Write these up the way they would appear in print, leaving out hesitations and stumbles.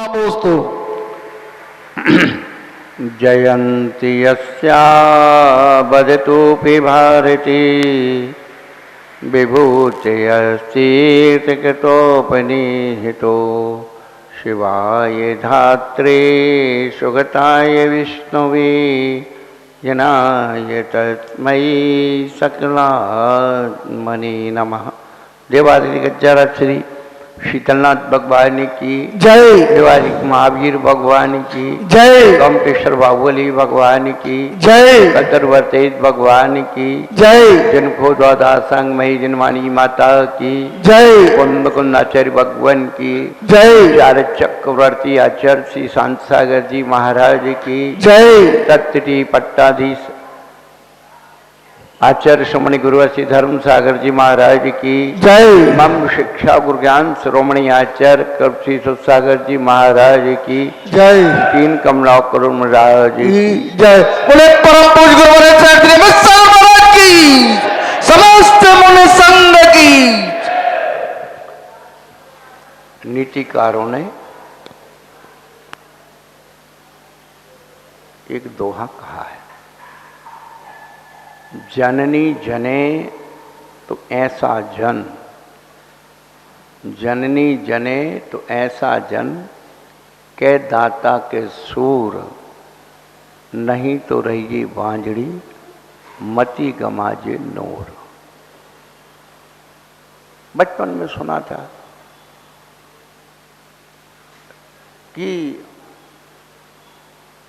नमोस्तु। जयन्ति यस्या वदतुपि भारती विभूतियस्तीर्थ शिवाय धात्रे सुगताय विष्णुवे जनाय तस्मै सकलात्मने नमः। देवादिदेव गज्जराज श्री शीतलनाथ भगवान की जय। देवादिक महावीर भगवान की जय। गोमटेश्वर बाहुबली भगवान की जय। कदरवतेज भगवान की जय। जिनको द्वादासंग मई जनवाणी माता की जय। कुंभ कुंदाचार्य भगवान की जय। चार चक्रवर्ती आचार्य श्री शांत सागर जी महाराज की जय। तत्ती पट्टाधीश आचार्य श्रोमणी गुरु श्री धर्म सागर जी महाराज की जय। मम शिक्षा गुरु ज्ञान श्रोमणी आचार्य श्री सागर जी महाराज की जय। तीन कमलाओं करुण महाराज की जय। बोले परम पूज्य गुरु महाराज की समस्त मुनि संघ की। नीतिकारों ने एक दोहा कहा है, जननी जने तो ऐसा जन, जननी जने तो ऐसा जन के दाता के सूर, नहीं तो रही बांझड़ी मती गमाजे नूर। बचपन में सुना था कि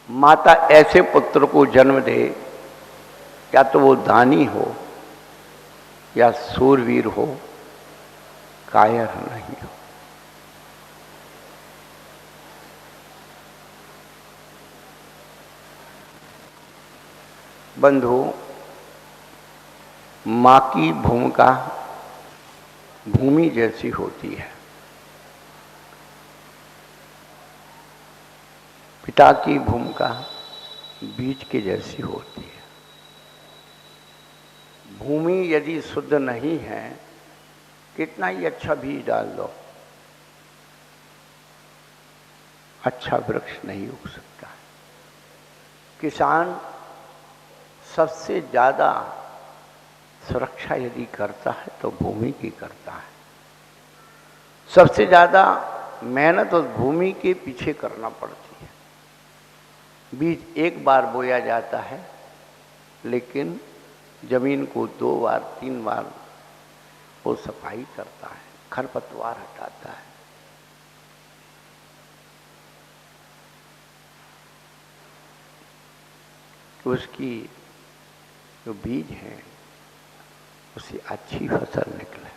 माता ऐसे पुत्र को जन्म दे, या तो वो दानी हो या सूरवीर हो, कायर नहीं हो। बंधु, मां की भूमिका भूमि जैसी होती है, पिता की भूमिका बीज के जैसी होती है। भूमि यदि शुद्ध नहीं है, कितना ही अच्छा बीज डाल दो, अच्छा वृक्ष नहीं उग सकता। किसान सबसे ज्यादा सुरक्षा यदि करता है तो भूमि की करता है। सबसे ज्यादा मेहनत उस भूमि के पीछे करना पड़ती है। बीज एक बार बोया जाता है, लेकिन जमीन को 2 बार 3 बार वो सफाई करता है, खरपतवार हटाता है। उसकी जो बीज है उससे अच्छी फसल निकले।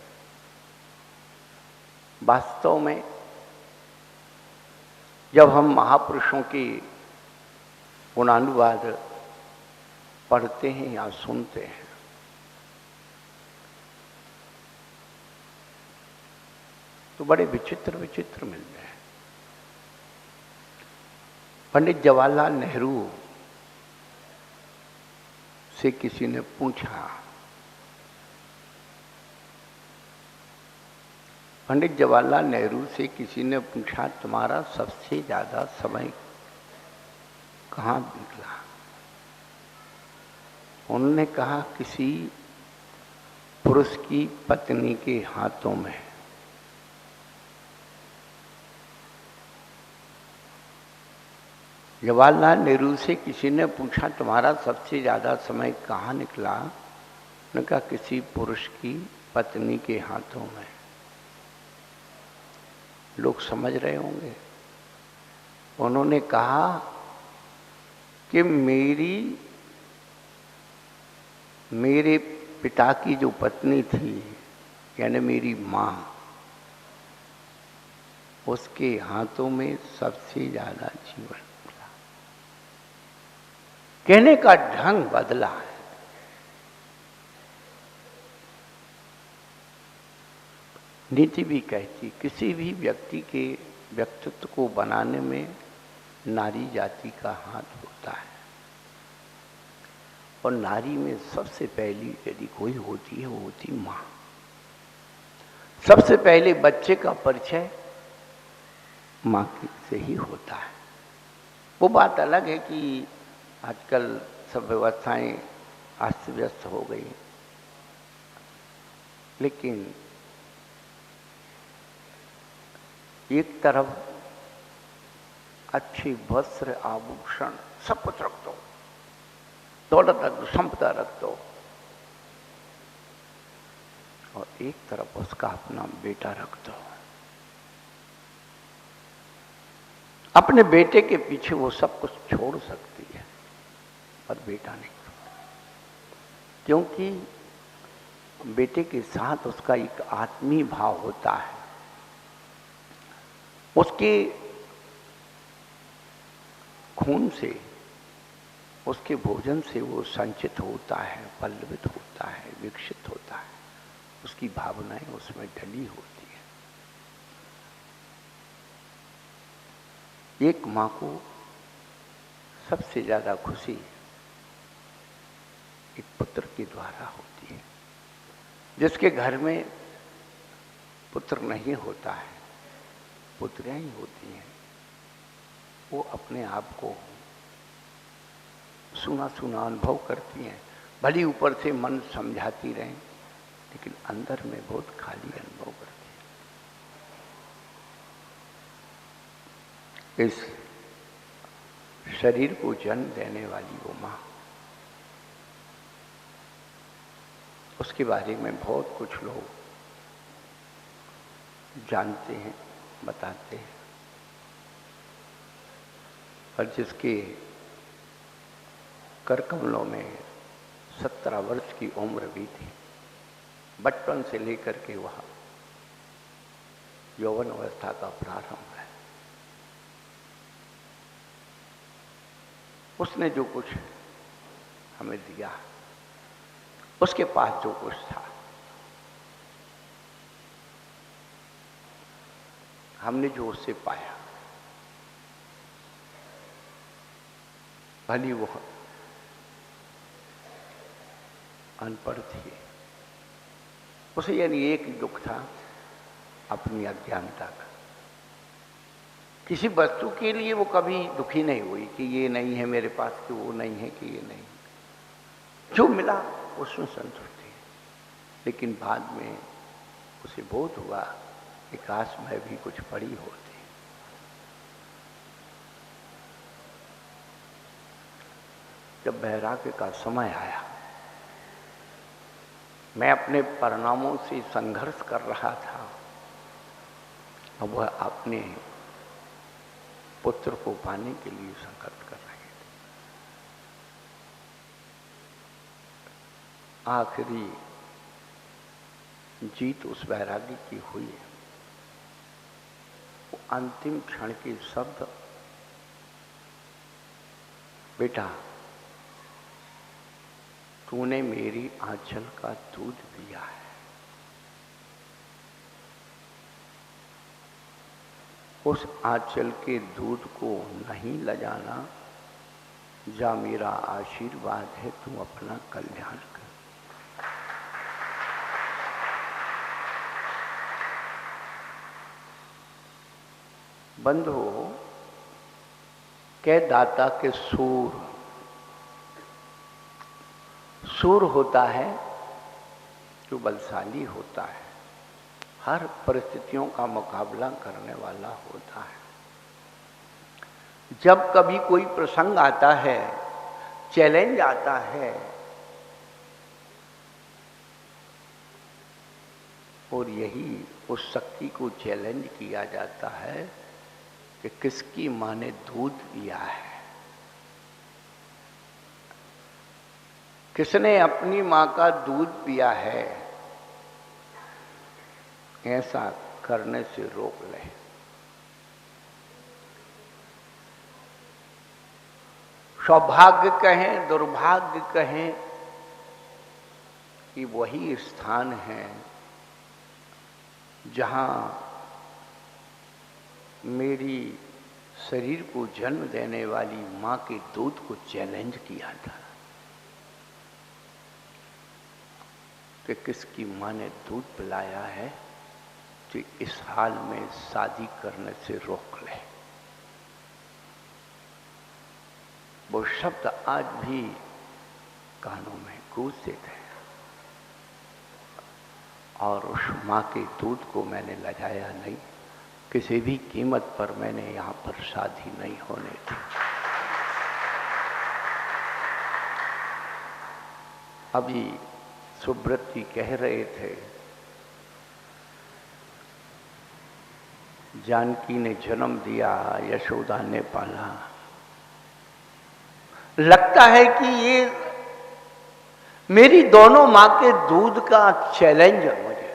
वास्तव में जब हम महापुरुषों की गुणानुवाद पढ़ते हैं या सुनते हैं, तो बड़े विचित्र विचित्र मिलते हैं। पंडित जवाहरलाल नेहरू से किसी ने पूछा, पंडित जवाहरलाल नेहरू से किसी ने पूछा, तुम्हारा सबसे ज्यादा समय कहाँ निकला? उन्होंने कहा, किसी पुरुष की पत्नी के हाथों में। जवाहरलाल नेहरू से किसी ने पूछा, तुम्हारा सबसे ज्यादा समय कहाँ निकला? उन्होंने कहा, किसी पुरुष की पत्नी के हाथों में। लोग समझ रहे होंगे। उन्होंने कहा कि मेरे पिता की जो पत्नी थी, यानी मेरी मां, उसके हाथों में सबसे ज्यादा जीवन मिला। कहने का ढंग बदला है। नीति भी कहती, किसी भी व्यक्ति के व्यक्तित्व को बनाने में नारी जाति का हाथ होता है। और नारी में सबसे पहली यदि कोई होती है, वो होती मां। सबसे पहले बच्चे का परिचय माँ से ही होता है। वो बात अलग है कि आजकल सब व्यवस्थाएं अस्त व्यस्त हो गई, लेकिन एक तरफ अच्छी वस्त्र आभूषण सब कुछ रख दो, दौलत रख दो, संपदा रख दो, और एक तरफ उसका अपना बेटा रख दो। अपने बेटे के पीछे वो सब कुछ छोड़ सकती है, पर बेटा नहीं छोड़, क्योंकि बेटे के साथ उसका एक आत्मीय भाव होता है। उसके खून से, उसके भोजन से वो संचित होता है, पल्लवित होता है, विकसित होता है, उसकी भावनाएं उसमें ढली होती है। एक मां को सबसे ज्यादा खुशी एक पुत्र के द्वारा होती है। जिसके घर में पुत्र नहीं होता है, पुत्रियां ही होती हैं, वो अपने आप को सुना सुना अनुभव करती हैं। भली ऊपर से मन समझाती रहें, लेकिन अंदर में बहुत खाली अनुभव करती है। इस शरीर को जन्म देने वाली वो माँ, उसके बारे में बहुत कुछ लोग जानते हैं, बताते हैं, और जिसके कर कमलों में 17 वर्ष की उम्र भी थी, बचपन से लेकर के वह यौवन अवस्था का प्रारंभ है, उसने जो कुछ हमें दिया, उसके पास जो कुछ था, हमने जो उससे पाया, भली वो अनपढ़ थी, उसे यानी एक दुख था अपनी अज्ञानता का। किसी वस्तु के लिए वो कभी दुखी नहीं हुई कि ये नहीं है मेरे पास, कि वो नहीं है, कि ये नहीं। जो मिला उसमें संतुष्टि, लेकिन बाद में उसे बोध हुआ कि काश मैं भी कुछ पड़ी होती। जब वैराग्य का समय आया, मैं अपने परिणामों से संघर्ष कर रहा था, अब वह अपने पुत्र को पाने के लिए संघर्ष कर रहे थे। आखिरी जीत उस वैरागी की हुई है। वो अंतिम क्षण के शब्द, बेटा तूने मेरी आंचल का दूध पिया है, उस आंचल के दूध को नहीं ले जाना, जा मेरा आशीर्वाद है, तू अपना कल्याण कर। बंधु, कह दाता के सूर होता है जो बलशाली होता है, हर परिस्थितियों का मुकाबला करने वाला होता है। जब कभी कोई प्रसंग आता है, चैलेंज आता है, और यही उस शक्ति को चैलेंज किया जाता है कि किसकी मां ने दूध पिया है, किसने अपनी मां का दूध पिया है, ऐसा करने से रोक ले। सौभाग्य कहें, दुर्भाग्य कहें, कि वही स्थान है जहां मेरी शरीर को जन्म देने वाली मां के दूध को चैलेंज किया था कि किसकी मां ने दूध पिलाया है मुझे इस हाल में शादी करने से रोक ले। वो शब्द आज भी कानों में गूंजते थे और उस माँ के दूध को मैंने लजाया नहीं। किसी भी कीमत पर मैंने यहाँ पर शादी नहीं होने दी। अभी सुब्रत जी कह रहे थे, जानकी ने जन्म दिया, यशोदा ने पाला। लगता है कि ये मेरी दोनों मां के दूध का चैलेंज है। मुझे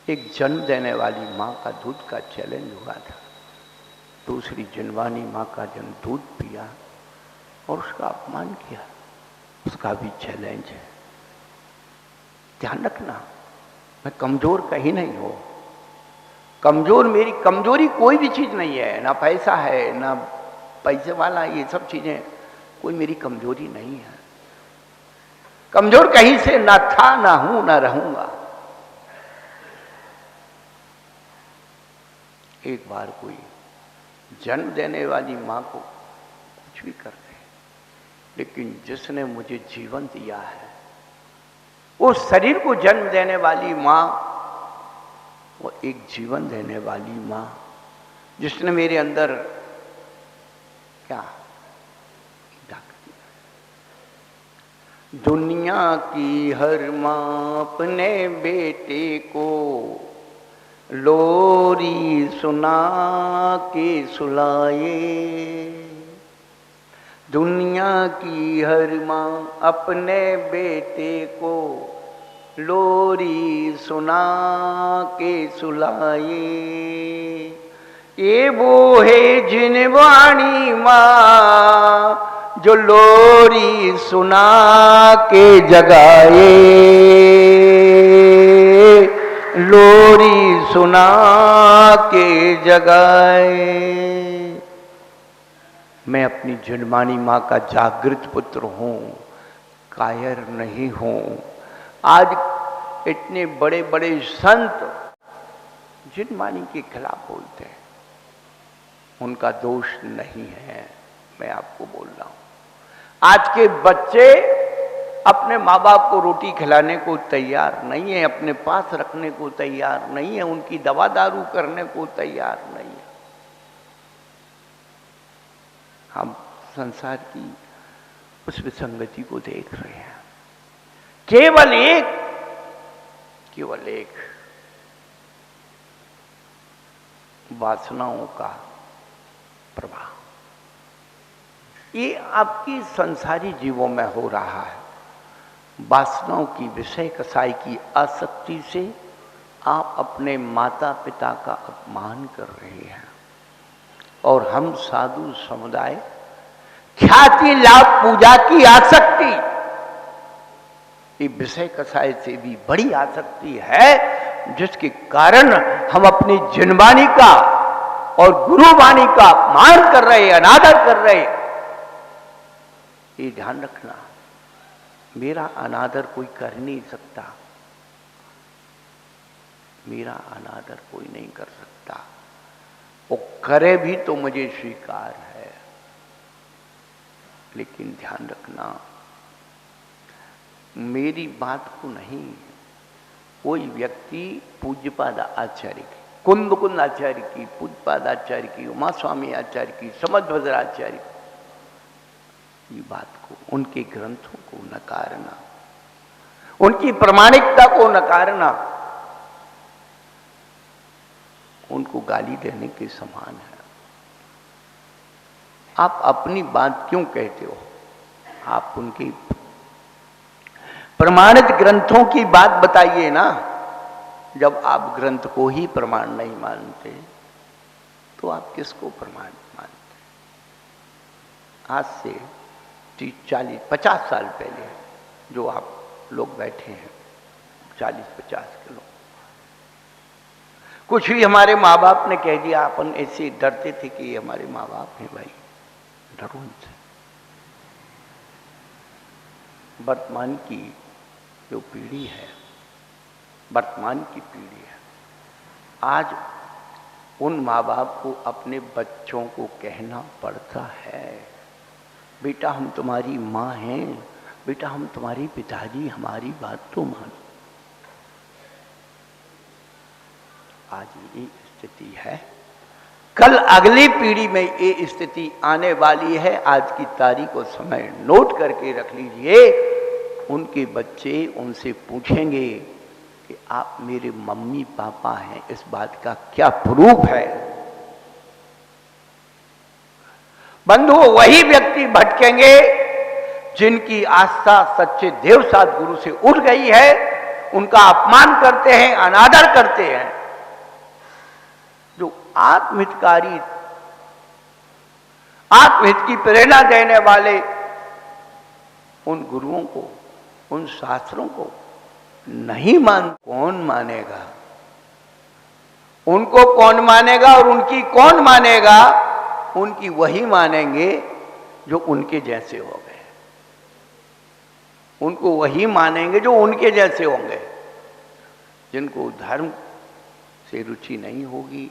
एक जन्म देने वाली मां का दूध का चैलेंज हुआ था, दूसरी जन्मवानी मां का जन्म दूध पिया और उसका अपमान किया, उसका भी चैलेंज है। ध्यान रखना, मैं कमजोर कहीं नहीं हूं। कमजोर, मेरी कमजोरी कोई भी चीज नहीं है, ना पैसा है, ना पैसे वाला, ये सब चीजें कोई मेरी कमजोरी नहीं है। कमजोर कहीं से ना था, ना हूं, ना रहूंगा। एक बार कोई जन्म देने वाली मां को कुछ भी कर दे, लेकिन जिसने मुझे जीवन दिया है, उस शरीर को जन्म देने वाली मां, वो एक जीवन देने वाली मां, जिसने मेरे अंदर क्या दुनिया की हर मां अपने बेटे को लोरी सुना के सुलाए। दुनिया की हर मां अपने बेटे को लोरी सुना के सुलाए। ये वो है जिनवाणी मां जो लोरी सुना के जगाए, लोरी सुना के जगाए। मैं अपनी जिनवानी मां का जागृत पुत्र हूं, कायर नहीं हूं। आज इतने बड़े बड़े संत जिनवानी के खिलाफ बोलते हैं, उनका दोष नहीं है, मैं आपको बोल रहा हूं। आज के बच्चे अपने माँ बाप को रोटी खिलाने को तैयार नहीं है, अपने पास रखने को तैयार नहीं है, उनकी दवा दारू करने को तैयार नहीं है। हम संसार की उस विसंगति को देख रहे हैं। केवल एक वासनाओं का प्रभाव, ये आपकी संसारी जीवों में हो रहा है। वासनाओं की, विषय कसाई की आसक्ति से आप अपने माता पिता का अपमान कर रहे हैं। और हम साधु समुदाय ख्याति लाभ पूजा की आसक्ति, ये विषय कसाई से भी बड़ी आसक्ति है, जिसके कारण हम अपनी जिनवानी का और गुरुवाणी का अपमान कर रहे, अनादर कर रहे। ये ध्यान रखना, मेरा अनादर कोई कर नहीं सकता, मेरा अनादर कोई नहीं कर सकता। वो करे भी तो मुझे स्वीकार है, लेकिन ध्यान रखना, मेरी बात को नहीं, कोई व्यक्ति पूज्यपाद आचार्य की, कुंद आचार्य की, पूज्यपाद आचार्य की, उमा स्वामी आचार्य की, समध्वज्र आचार्य की, ये बात को, उनके ग्रंथों को नकारना, उनकी प्रामाणिकता को नकारना, उनको गाली देने के समान है। आप अपनी बात क्यों कहते हो? आप उनकी प्रमाणित ग्रंथों की बात बताइए ना। जब आप ग्रंथ को ही प्रमाण नहीं मानते, तो आप किसको प्रमाण मानते? आज से 30, 40, 50 साल पहले जो आप लोग बैठे हैं, 40-50 के लोग, कुछ भी हमारे माँ बाप ने कह दिया, अपन ऐसे डरते थे कि ये हमारे माँ बाप हैं, भाई डरो उनसे। वर्तमान की जो पीढ़ी है, वर्तमान की पीढ़ी है। आज उन माँ बाप को अपने बच्चों को कहना पड़ता है, बेटा हम तुम्हारी माँ हैं, बेटा हम तुम्हारे पिताजी, हमारी बात तो मानो। आज ये स्थिति है, कल अगली पीढ़ी में ये स्थिति आने वाली है। आज की तारीख और समय नोट करके रख लीजिए। उनके बच्चे उनसे पूछेंगे कि आप मेरे मम्मी पापा हैं, इस बात का क्या प्रूफ है? बंधु, वही व्यक्ति भटकेंगे जिनकी आस्था सच्चे देव सद्गुरु से उठ गई है, उनका अपमान करते हैं, अनादर करते हैं। जो आत्महितकारी, आत्महित की प्रेरणा देने वाले उन गुरुओं को, उन शास्त्रों को नहीं कौन मानेगा? उनको कौन मानेगा और उनकी कौन मानेगा? उनकी वही मानेंगे जो उनके जैसे हो गए। उनको वही मानेंगे जो उनके जैसे होंगे। जिनको धर्म से रुचि नहीं होगी,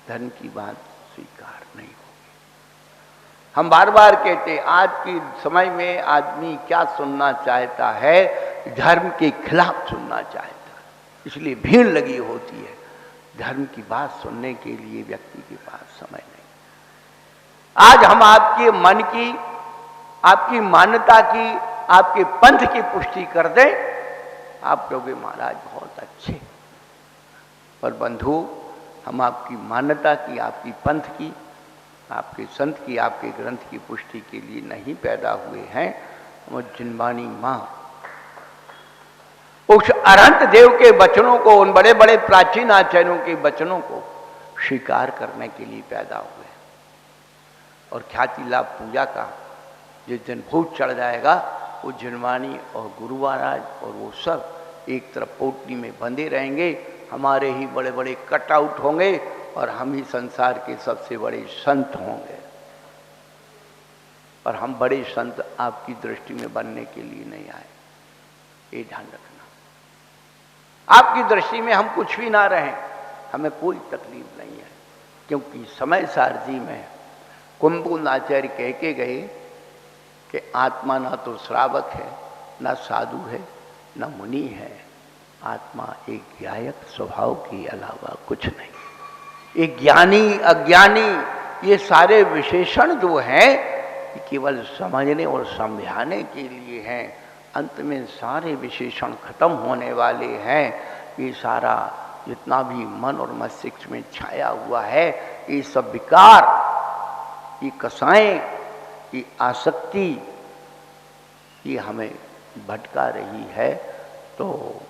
धर्म की बात स्वीकार नहीं होगी। हम बार बार कहते, आज के समय में आदमी क्या सुनना चाहता है? धर्म के खिलाफ सुनना चाहता है, इसलिए भीड़ लगी होती है। धर्म की बात सुनने के लिए व्यक्ति के पास समय नहीं। आज हम आपके मन की, आपकी मान्यता की, आपके पंथ की पुष्टि कर दें, आप कहोगे महाराज बहुत अच्छे। पर बंधु, हम आपकी मान्यता की, आपकी पंथ की, आपके संत की, आपके ग्रंथ की पुष्टि के लिए नहीं पैदा हुए हैं। हम जिनवानी माँ उस अनंत देव के वचनों को, उन बड़े बड़े प्राचीन आचार्यों के वचनों को स्वीकार करने के लिए पैदा हुए। और ख्याति लाभ पूजा का जिस दिन भोज चढ़ जाएगा, वो जिनवानी और गुरु महाराज और वो सब एक तरफ पोटली में बंधे रहेंगे। हमारे ही बड़े बड़े कटआउट होंगे और हम ही संसार के सबसे बड़े संत होंगे। और हम बड़े संत आपकी दृष्टि में बनने के लिए नहीं आए, ये ध्यान रखना। आपकी दृष्टि में हम कुछ भी ना रहें, हमें कोई तकलीफ नहीं है। क्योंकि समय सारथी में कुंभून आचार्य कह के गए कि आत्मा ना तो श्रावक है, ना साधु है, ना मुनि है। आत्मा एक गायक स्वभाव के अलावा कुछ नहीं। एक ज्ञानी, अज्ञानी, ये सारे विशेषण जो हैं ये केवल समझने और समझाने के लिए हैं। अंत में सारे विशेषण खत्म होने वाले हैं। ये सारा जितना भी मन और मस्तिष्क में छाया हुआ है, ये सब विकार, ये कसाएं, ये आसक्ति, ये हमें भटका रही है। तो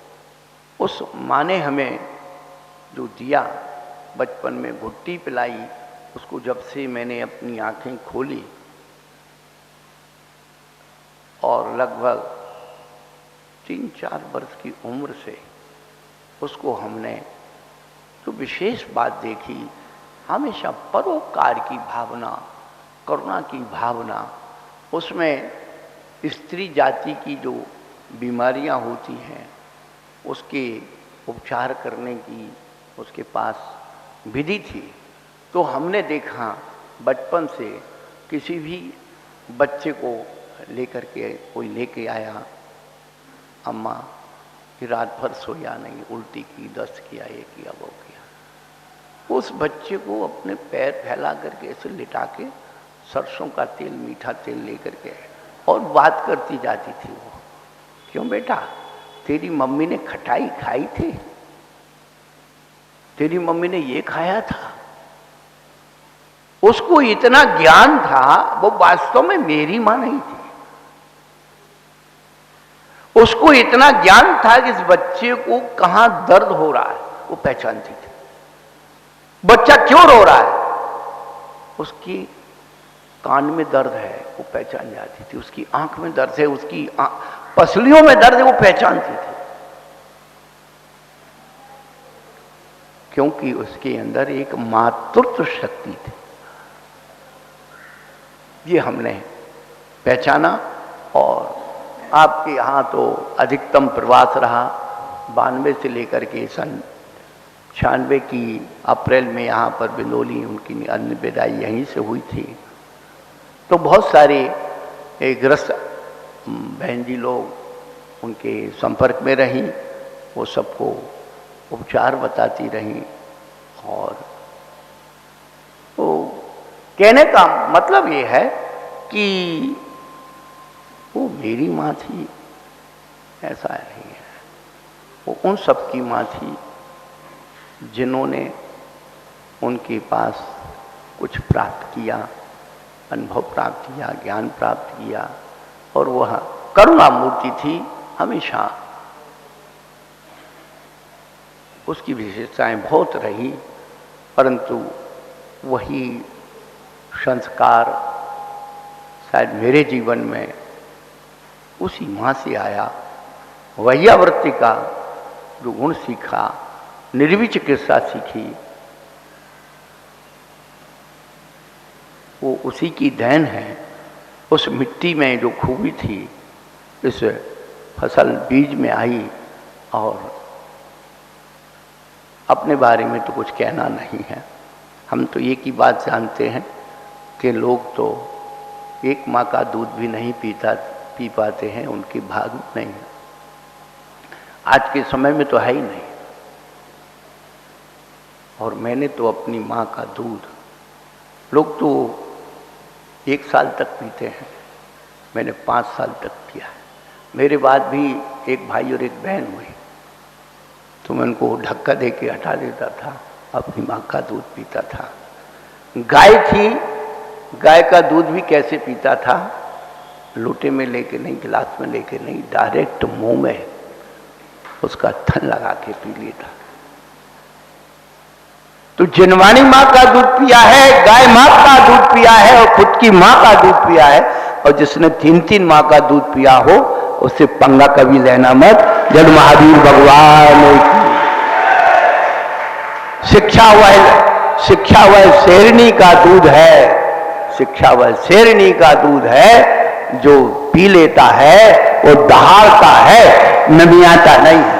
उस माँ ने हमें जो दिया, बचपन में घुट्टी पिलाई, उसको जब से मैंने अपनी आंखें खोली और लगभग 3-4 वर्ष की उम्र से उसको हमने जो विशेष बात देखी, हमेशा परोपकार की भावना, करुणा की भावना। उसमें स्त्री जाति की जो बीमारियां होती हैं उसके उपचार करने की उसके पास विधि थी। तो हमने देखा बचपन से किसी भी बच्चे को लेकर के कोई लेके आया, अम्मा कि रात भर सोया नहीं, उल्टी की, दस्त किया, ये किया, वो किया। उस बच्चे को अपने पैर फैला करके ऐसे लिटा के सरसों का तेल, मीठा तेल लेकर के और बात करती जाती थी वो, क्यों बेटा तेरी मम्मी ने खटाई खाई थी, तेरी मम्मी ने ये खाया था। उसको इतना ज्ञान था, वो वास्तव में मेरी मां नहीं थी। उसको इतना ज्ञान था कि इस बच्चे को कहां दर्द हो रहा है वो पहचानती थी। बच्चा क्यों रो रहा है, उसकी कान में दर्द है वो पहचान जाती थी, उसकी आंख में दर्द है, उसकी पसलियों में दर्द है वो पहचानती थी। क्योंकि उसके अंदर एक मातृत्व शक्ति थी। ये हमने पहचाना। और आपके यहाँ तो अधिकतम प्रवास रहा, 92 से लेकर के सन 96 की अप्रैल में यहाँ पर बिंदोली उनकी अन्य विदाई यहीं से हुई थी। तो बहुत सारे ग्रस्त बहन जी लोग उनके संपर्क में रहीं, वो सबको उपचार बताती रहीं। और तो कहने का मतलब ये है कि वो मेरी माँ थी ऐसा नहीं है, वो उन सब की माँ थी जिन्होंने उनके पास कुछ प्राप्त किया, अनुभव प्राप्त किया, ज्ञान प्राप्त किया, और वह करुणा मूर्ति थी हमेशा। उसकी विशेषताएं बहुत रही, परंतु वही संस्कार शायद मेरे जीवन में उसी माँ से आया। वैयावृत्ति का जो गुण सीखा, निर्वी चिकित्सा सीखी, वो उसी की देन है। उस मिट्टी में जो खूबी थी इस फसल बीज में आई। और अपने बारे में तो कुछ कहना नहीं है, हम तो एक ही बात जानते हैं कि लोग तो एक माँ का दूध भी नहीं पी पाते हैं, उनके भाग में नहीं है। आज के समय में तो है ही नहीं। और मैंने तो अपनी माँ का दूध, लोग तो 1 साल तक पीते हैं, मैंने 5 साल तक पिया है। मेरे बाद भी एक भाई और एक बहन हुई तो मैं उनको ढक्का दे के हटा देता था, अपनी माँ का दूध पीता था। गाय थी, गाय का दूध भी कैसे पीता था? लोटे में लेके नहीं, गिलास में लेके नहीं, डायरेक्ट मुंह में उसका थन लगा के पी लेता। तो जिनवानी माँ का दूध पिया है, गाय माँ का दूध पिया है और खुद की माँ का दूध पिया है, और जिसने 3-3 माँ का दूध पिया हो उससे पंगा कभी लेना मत। जब महावीर भगवान की शिक्षा वह शेरनी का दूध है, शिक्षा वह शेरनी का दूध है, जो पी लेता है वो दहाड़ता है, नमियाता नहीं है।